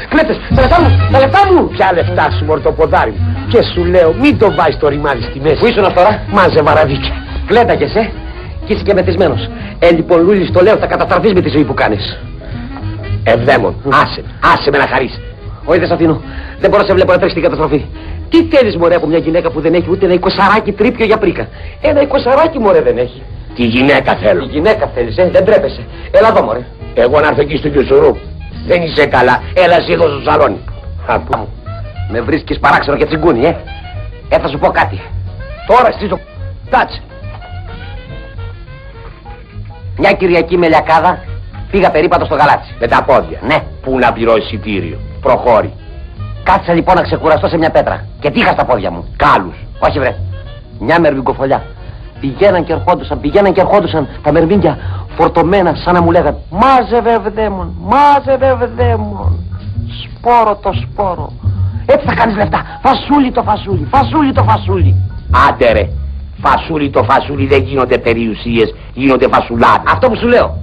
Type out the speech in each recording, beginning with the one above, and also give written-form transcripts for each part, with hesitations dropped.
Κλέπτες, τα λεφτά μου! Ποια λεφτά σου, μορτοποδάρι μου? Και σου λέω, μην το βάζεις το ρημάδι στη μέση. Πού ήσουν τώρα? Μάζε βαραδίκια. Κλέταγες, κι είσαι και μεθυσμένος. Λοιπόν, Λούλη, το λέω, θα καταστραφείς με τη ζωή που κάνεις. Ευδαίμον, άσε με να χαρείς. Όχι, δεν σ' αφήνω. Δεν μπορώ να σε βλέπω να τρέξει την καταστροφή. Τι θέλεις, μωρέ, από μια γυναίκα που δεν έχει ούτε ένα εικοσαράκι τρίπιο για πρίκα? Ένα εικοσαράκι, μωρέ, δεν έχει. Τη γυναίκα θέλω. Τη γυναίκα θέλεις, δεν τρέπεσαι. Έλα εδώ, μωρέ. Εγώ να έρθω εκεί στο Κιουσουρού. Δεν είσαι καλά. Έλα εσύ εδώ στο σαλόνι. Με βρίσκεις παράξενο και τσιγκούνι, θα σου πω κάτι. Τώρα στήσω. Κάτσε. Μια Κυριακή με λιακάδα πήγα περίπατο στο γαλάτσι. Με τα πόδια. Ναι. Πού να πληρώσει εισιτήριο? Προχώρη. Κάτσε λοιπόν να ξεκουραστώ σε μια πέτρα. Και τύχα στα πόδια μου. Κάλους. Όχι, βρε. Μια μερβικοφολιά. Πηγαίναν και ερχόντουσαν τα μερβίγκια φορτωμένα σαν να μου λέγαν μάζευε Ευδαίμον, μάζευε Ευδαίμον. Σπόρο το σπόρο. Έτσι θα κάνεις λεφτά. Φασούλι το φασούλι, φασούλι το φασούλι. Άντε ρε. Φασούλι το φασούλι δεν γίνονται περιουσίες, γίνονται φασουλάδες. Αυτό που σου λέω.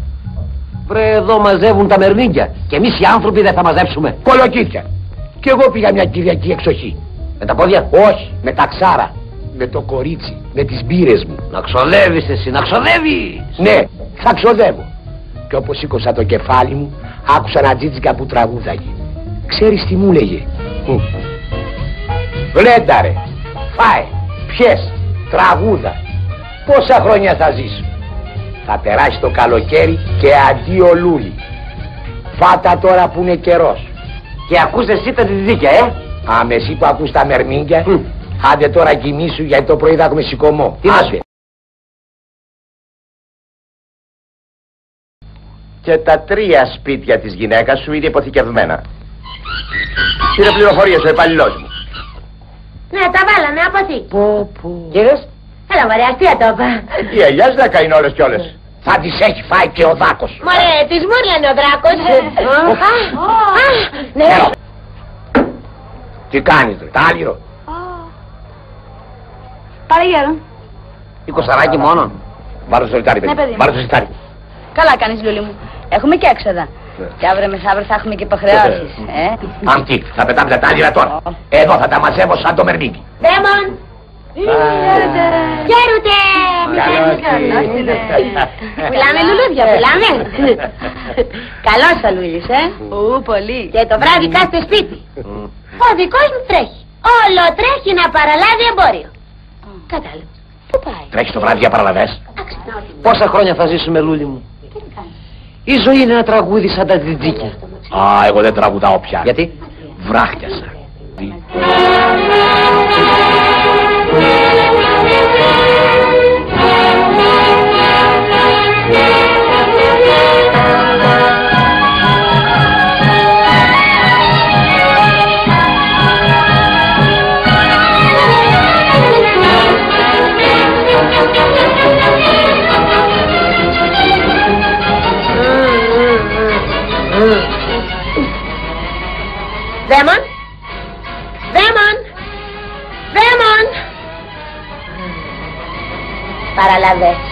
Βρε, εδώ μαζεύουν τα μερβίγκια. Και εμείς οι άνθρωποι δεν θα μαζέψουμε. Κολοκύθια. Κι εγώ πήγα μια Κυριακή εξοχή. Με τα πόδια? Όχι, με τα ξάρα. Με το κορίτσι, με τις μπύρες μου. Να ξοδεύεις εσύ, να ξοδεύεις. Ναι, θα ξοδεύω. Και όπως σήκωσα το κεφάλι μου, άκουσα ένα τζίτζικα που τραγούδαγε. Ξέρεις τι μου λέγε? Γλέντα ρε, φάε, πιες, τραγούδα. Πόσα χρόνια θα ζήσω? Θα περάσει το καλοκαίρι και αντίο Λούλη. Φάτα τώρα που είναι καιρός. Και ακούς εσύ τα διδίκια, Άμε εσύ που ακούς τα μερμήγκια. Άντε τώρα κοιμήσου γιατί το πρωί θα έχουμε σηκωμό. Τι άντε. Και τα 3 σπίτια της γυναίκας σου είναι υποθηκευμένα. Πήρε πληροφορίες ο υπαλληλός μου. Ναι, τα βάλαμε από εκεί. Κύριες. Έλα μωρέ, αστεία το είπα. Οι ελιάς δέκα είναι όλες κι όλες. Θα τις έχει φάει και ο Δάκος. Μωρέ, της μούρλανε ο δράκος. Ναι. Τι κάνεις ρε, τάλιρο? Πάρε γέρο. 20 μόνο. Πάρε το σολιτάρι, παιδί. Ναι, παιδί. Πάρε το σολιτάρι. Καλά κάνεις, Λούλη μου. Έχουμε και έξοδα. Και αύριο μεθαύριο θα έχουμε και υποχρεώσεις. Αμτί, θα πετάμε τα τάλιρα τώρα. Εδώ θα τα μαζεύω σαν το μερμίκι. Δέμον! Χαίρετε! Πουλάμε λουλούδια, πουλάμε. Καλός ο Λούλης, πολύ. Και το βράδυ κάθεται σπίτι. Ο δικός μου τρέχει. Όλο τρέχει να παραλάβει εμπόριο. Κατάλαβα. Πού πάει? Τρέχει το βράδυ για παραλαβές. Πόσα χρόνια θα ζήσουμε, Λούλη μου? Η ζωή είναι ένα τραγούδι σαν τα τζιτζίκια. Α, εγώ δεν τραγουδάω πια. Γιατί? Βράχτιασα. Δέμον! Δέμον! Δέμον! Παραλαβές.